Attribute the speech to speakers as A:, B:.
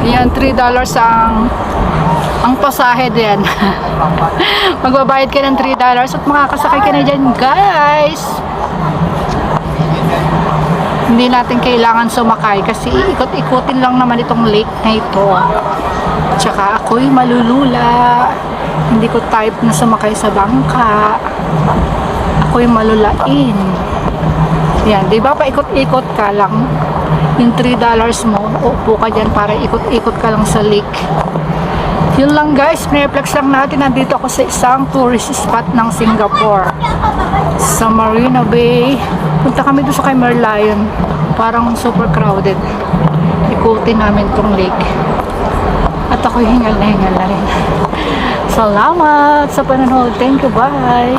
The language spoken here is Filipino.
A: Yan, $3 ang pasahe din. Magbabayad ka ng $3 at makakasakay ka na dyan, guys. Hindi natin kailangan sumakay kasi iikot-ikutin lang naman itong lake na ito. Tsaka ako'y malulula. Hindi ko type na sumakay sa bangka. Ako'y malulain. Yan, di ba paikot-ikot ka lang? Yung $3 mo, upo ka dyan para ikot-ikot ka lang sa lake. Yun lang guys, pineflex lang natin. Nandito ako sa isang tourist spot ng Singapore. Sa Marina Bay. Punta kami doon sa kay Merlion. Parang super crowded. Ikutin namin tong lake. At ako'y hingal na hingal na rin. Salamat sa panonood. Thank you, bye!